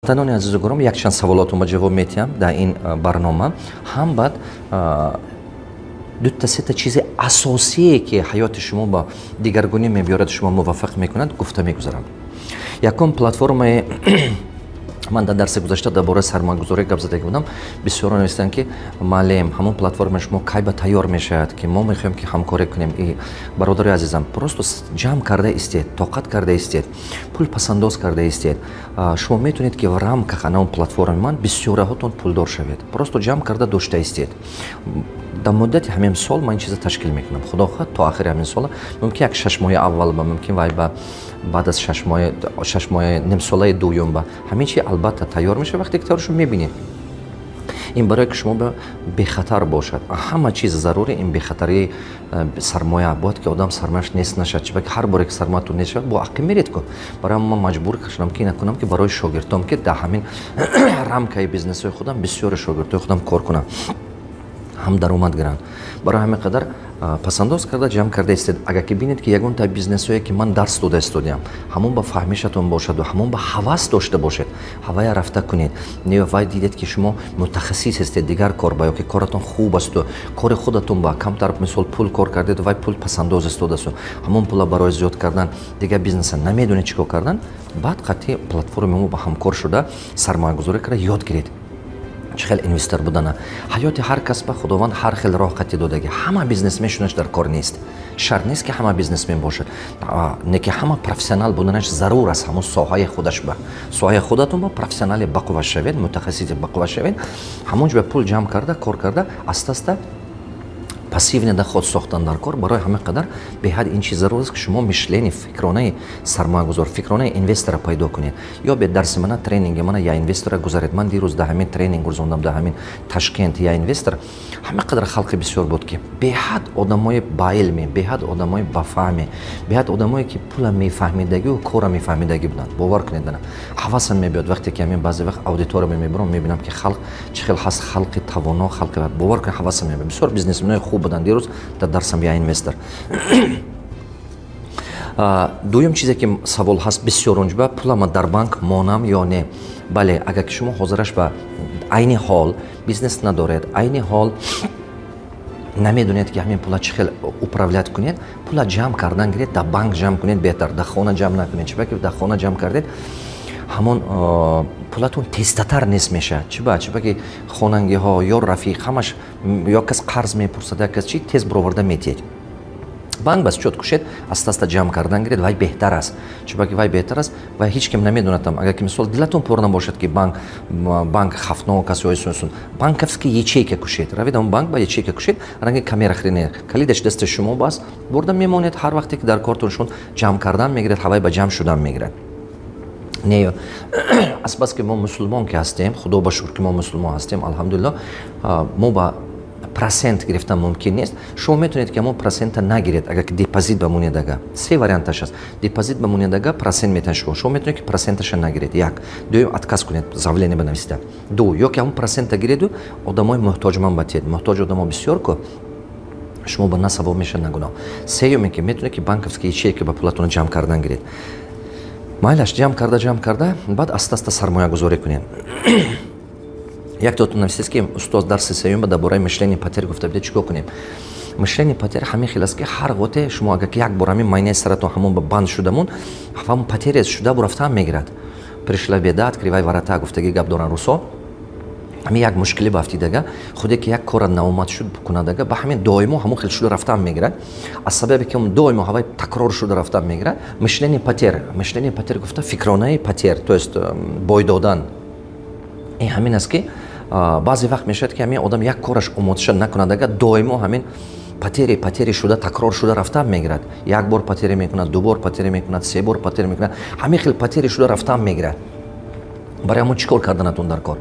Танони азизу гурам, якчанд саволотума ҷавоб метиҳам дар ин барнома. Ҳам баъд дута сета чизи асосие ки ҳаёти шумо ба дигаргунӣ мебиёрад, шумо муваффақ мекунад, гуфта мегузарам. Якум платформаи من در درس گذشته درباره سرمایه‌گذاری گپ زده بودم. بسیاران هستند که معلم همون پلتفرم شما کی به تیار میشد که ما میخوایم که همکاری کنیم. ای برادر عزیزم پروست جمع کرده استید، طاقت کرده استید، پول پسنداز کرده استید. شما میتونید که в рамках اون پلتفرم من بسیارهاتون پولدار شوید. پروست جمع کرده داشته استید. در مدت همین سال من این چیز تشکیل میکنم. خدا خواهد تا آخر همین سال ممکن یک 6 ماه اول با ممکن وای با بعد از 6 ماه نیم ساله دوم با همین چی البته تیار میشه. وقتی که تیارشو میبینید این برای که شما به بخطر باشد. همه چیز ضروری این بخطری سرمایه بود که آدم سرمایه‌اش نیست نشد. چون هر بار که سرمایه‌تون نیست با عقل میرید که برای من مجبور کشم که نکنم که برای شاگردام که در همین رامکای بیزنس خودم بسیار شاگردای خودم کار کنم. هم درآمد گیرند. برای همین قدر پسنداز کرده جمع کرده استید. اگر که بینید که یگان تا بیزنس‌هایی که من درس داده استودیم همون با فهمیشتون باشد و همون با هوس داشته باشید، هوای رفته کنید. وای دیدید که شما متخصص هستید دیگر کار با یا که کارتون خوب است و کار خودتون با کم طرف مثال پول کار کردید و وای پول پسنداز استوده است، همون پول برای زیاد کردن دیگه بیزنس نمیدونید چیکار کردن. بعد قطعی پلتفرم ما با همکار شده سرمایه‌گذاری کرده یاد گیرید. چه خیلی اینوستر بودن. حیات هر کس به خداوند هر خیلی راه قطعی داده. همه بیزنسمنش در کار نیست. شرط نیست که همه بیزنسمن باشد. نه که همه پروفسیونال بودنش ضرور است. همون ساحه خودش به ساحه خودتون با پروفسیونال بقوه شوید، متخصص بقوه شوید. همونج به پول جمع کرده کار کرده است پاسیو نده خود ساختن در کار. برای همه قدر به حد این چیز ضرور است که شما مشلین فکرانه سرمایه‌گذار، فکرانه اینوستر پیدا کنید. یا به درس من ترینینگ من یا اینوستر گذارید. من دیروز در همین ترینینگ گذروندم در همین تشکیل یا اینوستر. همه قدر خلق بسیار بود که به حد آدمای با علم، به حد آدمای با فهم، به حد آدمایی که پول میفهمیدگی و کار میفهمیدگی بودند. باور کنید نه. حواسم میاد وقتی که همین بعضی وقت اودیتور میبرم میبینم که خلق چه هست خلق توانا خلق باور کنید حواسم میاد. بسیار بیزنسمن خوب بودن دیروز در درسم یا اینوستر. دویم چیزی که سوال هست بسیار اونجا پولم در بانک مانم یا نه. بله اگر که شما حاضرش به عین حال بیزنس ندارید، عین حال نمیدونید که همین پول چخیل اپراولیت کنید، پول جمع کردن گیرید در بانک جمع کنید بهتر. در خانه جمع نکنید. چه که در خانه جمع کردید همون پولتون تیزتر نیست میشه. چه که خاننگی ها یا رفیق همش یا کس قرض میپرسد یا کس چی تیز برآورده میتید. بانک بس چوت کشید است جمع کردن گیرید وای بهتر است. چه که وای بهتر است و هیچ کم نمیدونتم. اگر که مثال دلتون پر نباشد که بانک خفناک است یا ایسون بانک است که یچیک کشید روید اون بانک با یچیک کشید رنگ کامera خرینه کلیدش دست شما باز برده میمونید. هر وقتی که در کارتونشون جمع کردن میگیرید هوای با جمع شدن میگیرید. نه اساس که ما مسلمان که هستیم خدا با شکر که ما مسلمان هستیم الحمدلله ما با پرسنت گرفتن ممکن نیست. شما میتونید که همون پرسنت نگیرید اگر که دیپازیت بمونید. اگر سه واریانتش هست دیپازیت بمونید اگر پرسنت میتونید شما میتونید که پرسنتش نگیرید. یک دوم اتکاس کنید زاولینه بنویسید. دو یا که همون پرسنت گیرید و آدمای محتاج من باتید محتاج آدما بسیار کو شما با نسبت میشه نگونا. سومی که میتونید که بانکівський چک با پولتون جمع کردن گیرید. مایلش جمع کرده بعد است سرمایه گذاری کنید. یک دوتون نوشتید که استاد درس سوم درباره مشلین پاتر گفته بود چیکار کنیم. مشلین پاتر همین خیلی است که هر وقت شما اگر که یک بار همین ماینه سرتون همون با بند شدمون همون پاتر شده برفتن میگیرد. پرشلا بیداد کریوای ورتا گفتگی گپ دارن روسو. همین یک مشکلی بافتید دیگه خودی که یک کار ناامید شد بکنه دیگه با همین دائما همون خیلی شده رفتن میگیرد. از سببی که اون دائما هوای تکرار شده رفتن میگیرد. مشلین پاتر گفته فکرانه پاتر تو است بای دادن. این همین است که بعضی وقت میشد که همین آدم یک کارش آماده نکنه دیگه دائما همین پاتری شده تکرار شده رفتن میگیرد. یک بار پاتری میکنه، دو بار پاتری میکنه، سه بار پاتری میکنه. همین خیلی پاتری شده رفتن میگیرد. برای همون چیکار کردنتون در کار؟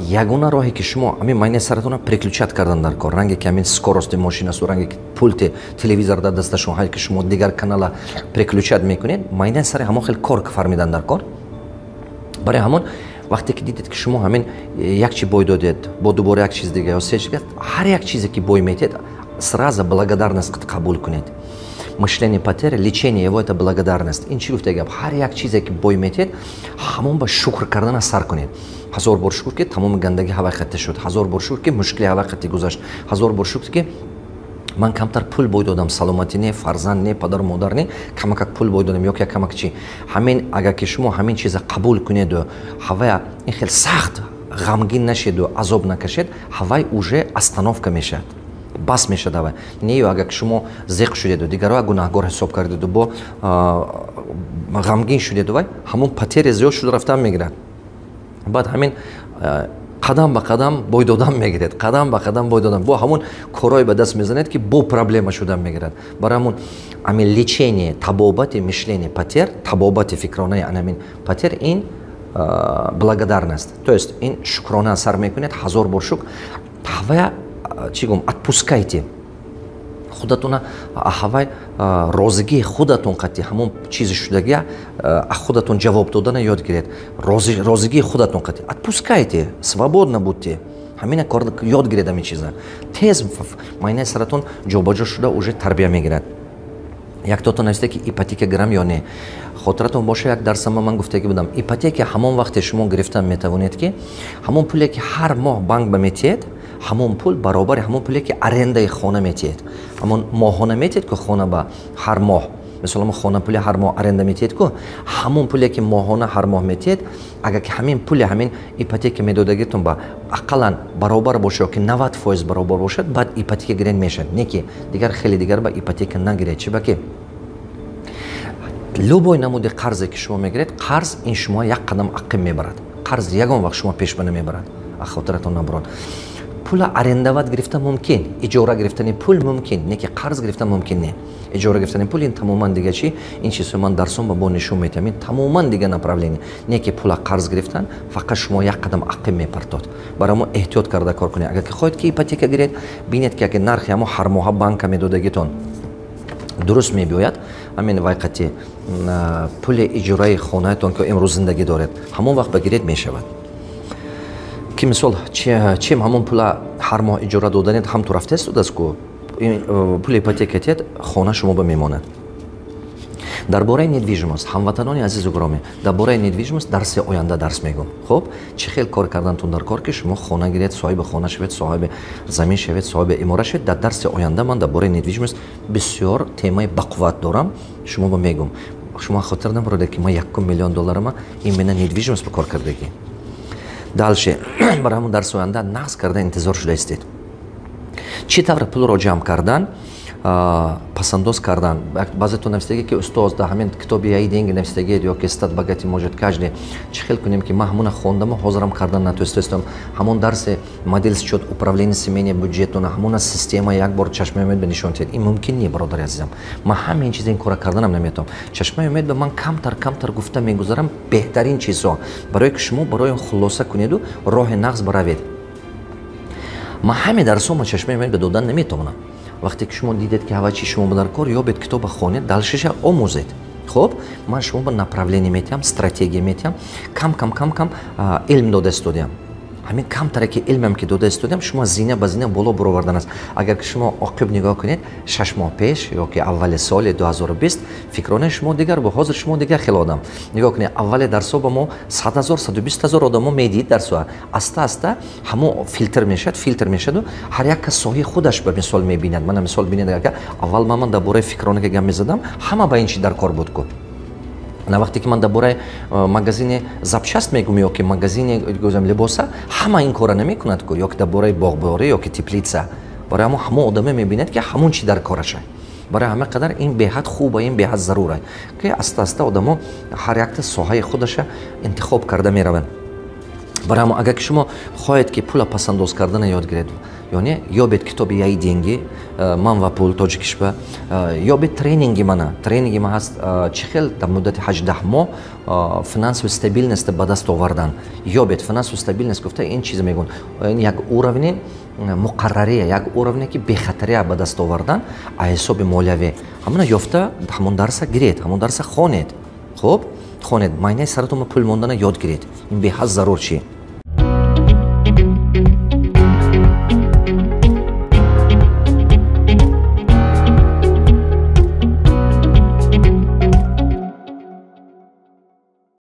یگانه راهی که شما همین ماینه سرتون پریکلوچات کردن در کار. رنگی که همین سکوروست ماشین است و رنگی که پولت تلویزیون در دست شما هایی که شما دیگر کانال پریکلوچات میکنید ماینه سر همون خیلی کار فرمیدن در کار. برای همون وقتی که دیدید که شما همین یک چی بوی دادید با دوباره یک چیز دیگه یا سه چیز هر یک چیزی که بوی میتید سراز благодарность قبول کنید. мышление потери, лечение его – это благодарность. Ин чӣ гуфта гап? Ҳар як чизе ки бой метед, ҳамон ба шукр кардан сар кунед. ҳазор бор шукр ки тамоми гандагӣ ҳавай хатта шуд, ҳазор бор шукр ки мушкили ҳавай хатти гузашт, ҳазор бор шукр ки ман камтар пул бой додам, саломатӣ не, фарзанд не, падару модар не, камакак пул бой додам, ёк як камак чӣ. Ҳамин агар ки шумо ҳамин чиза қабул кунеду, ҳавая ин хел сахт ғамгин нашеду, азоб накашед, ҳавай уже остановка мешавад. Бас мешад ҳавай. Не агар ки шумо зеқ шудеду, дигарҳоя гунаҳгор ҳисоб кардеду, бо ғамгин шудеду, вай ҳамон потери зиёд шуда рафтан мегирад. Баъд ҳамин қадам ба қадам бой додан мегирад, қадам ба қадам бой додан, бо ҳамон корҳое ба даст мезанед ки бо проблема шудан мегирад. Барои ҳамон ҳамин лечение, табобати мишления потер, табобати фикронаи анамин потер, ин благодарность. То есть ин шукрона сар мекунед, ҳазор бор шукр. Ҳавая чӣ гум, отпускайте худатуна, ҳавай розигии худатун қати ҳамон чизи шудагия худатун ҷавоб додана ёд гиред. Розигии худатун қати отпускайте, свободно будьте. ҳамина кор ёд гиред, ҳамин чиза тез майнаи саратон ҷобаҷо шуда уже тарбия мегирад. Яктотон нависте ки ипотека гирам ё не. хотиратон боша, як дарсама ман гуфтагӣ будам, ипотека ҳамон вақте шумо гирифтан метавонед ки ҳамон пуле ки ҳар моҳ банк ба метиҳед, ҳамон пул баробари ҳамон пуле ки арендаи хона метиҳед, ҳамон моҳона метиҳед ку хона ба ҳар моҳ, мисол ҳамон хона пули ҳар моҳ аренда метиҳед ку ҳамон пуле ки моҳона ҳар моҳ метиҳед, агар ки ҳамин пуле ҳамин ипотека медодагитон ба ақаллан баробар боша ки 90% баробар бошад, баъд ипотека гирен мешавад. Не ки дигар хеле дигар ба ипотека нагиред. Чӣ ба ки любой намуди қарзе ки шумо мегиред, қарз ин шумо як қадам ақиб мебарад. Қарз ягон вақт шумо пешба намебарад. Хотиратон набурон. Пула арендават гирифтан мумкин, иҷора гирифтани пул мумкин, не ки қарз гирифтан мумкин не. Иҷора гирифтани пул ин тамоман дига чӣ? Ин чизо ман дарсом ба бо нишон метавам. Ин тамоман дига направление. Не ки пула қарз гирифтан, фақат шумо як қадам ақиб мепартод. Барои мо эҳтиёт карда кор кунед. Агар ки хоҳед ки ипотека гиред, бинед ки агар нархи ҳамо ҳар моҳа банка медодагитон дуруст мебиёяд, ҳамин вайқати пули иҷораи хонаатон ки имрӯз зиндагӣ доред, ҳамон вақт ба гиред мешавад. Ки мисол чем ҳамон пула ҳар моҳ иҷора доданед ҳамту рафта истодааст ку пули ипотека тиҳед, хона шумо ба мемонад. Дар бораи недвижимост, ҳамватанони азизу гиромӣ, дар бораи недвижимост дарси оянда дарс мегӯм. Хуб, чӣ хел кор кардантун дар кор ки шумо хона гиред, соҳиби хона шавед, соҳиби замин шавед, соҳиби имора шавед. Дар дарси оянда ман дар бораи недвижимост бисёр темаи бақувват дорам, шумо ба мегӯм. Шумо хотир набуред ки ман $1 миллион именно недвижимост ба кор кардагӣ. Далше барои ҳамон дарси оянда нағз карда интизор шуда истед. Чӣ тавр пулро ҷамъ кардан, пасандоз кардан. Баъзетон навистагӣ ки устоз дар ҳамин китоби яи денги навистагиед ё ки стат багати может каждый. Чӣ хел кунем ки ман ҳамона хондаму ҳозирам кардан натуистам. Ҳамон дарси модель счет управление семейния бюджетона, ҳамона система як бор чашмаи умед ба нишон диҳед. Ин мумкин не, бародари азизам. Ман ҳамин чиз ин кора карданам наметавонам. Чашмаи умед ба ман камтар гуфта мегузарам беҳтарин чизҳо, барое ки шумо барои он хулоса кунеду роҳи нағз баравед. Ман ҳамин дарсҳоро чашмаи умед ба додан наметавонам. Вақте ки шумо дидед ки ҳава чӣ шумо ба дар кор, ёбед китоба хонед, далшиша омӯзед. Хуб, ман шумо ба направление метиҳам, стратегия метиҳам, кам илм дода истодиам. ҳамин камтаре ки илмам ки дода истодиам, шумо зина ба зина боло буровардан аст. Агар ки шумо оқиб нигоҳ кунед, 6 моҳ пеш ё ки аввали соли 2020 фикронаи шумо дигар бо, ҳозир шумо дигар хел одам. Нигоҳ кунед, аввали дарсо ба мо 100,000 120,000 одамо медиҳид дарсо. Аста ҳамо филтр мешаду, ҳар як кас соҳаи худаш ба мисол мебинад. Мана мисол бинед, агар аввал ман дар бораи фикрона ки гап мезадам, ҳама ба ин чи дар кор буд ку. На вақте ки ман дар бораи магазини запчаст мегӯм ё ки магазини либоса, ҳама ин кора намекунад ку, ё ки дар бораи боғборӣ ё ки теплица. Барои ҳамо одаме мебинад ки ҳамон чи дар кораша. Барои ҳама қадар ин беҳад хуба, ин беҳад зарура ки аста одамо ҳар якта соҳаи худаша интихоб карда мераванд. Барои ҳама агар ки шумо хоҳед ки пула пасандоз кардана ёд гиред, ёне ёбед китоби яи денги, ман ва пул тоҷикишба, ёбед тренинги ман ҳаст, чӣ хел дар муддати 18 моҳ финансови стабилност ба даст овардан. Ёбед финансови стабилност гуфта ин чиз мегӯн, ин як уровни муқаррария, як уровне ки бехатария ба даст овардан аз ҳисоби молиявӣ. ҳамона ёфта ҳамон дарса гиред, ҳамон дарса хонед. Хуб, хонед, майнаи саратон пул мондана ёд гиред. Ин беҳад зарур чи.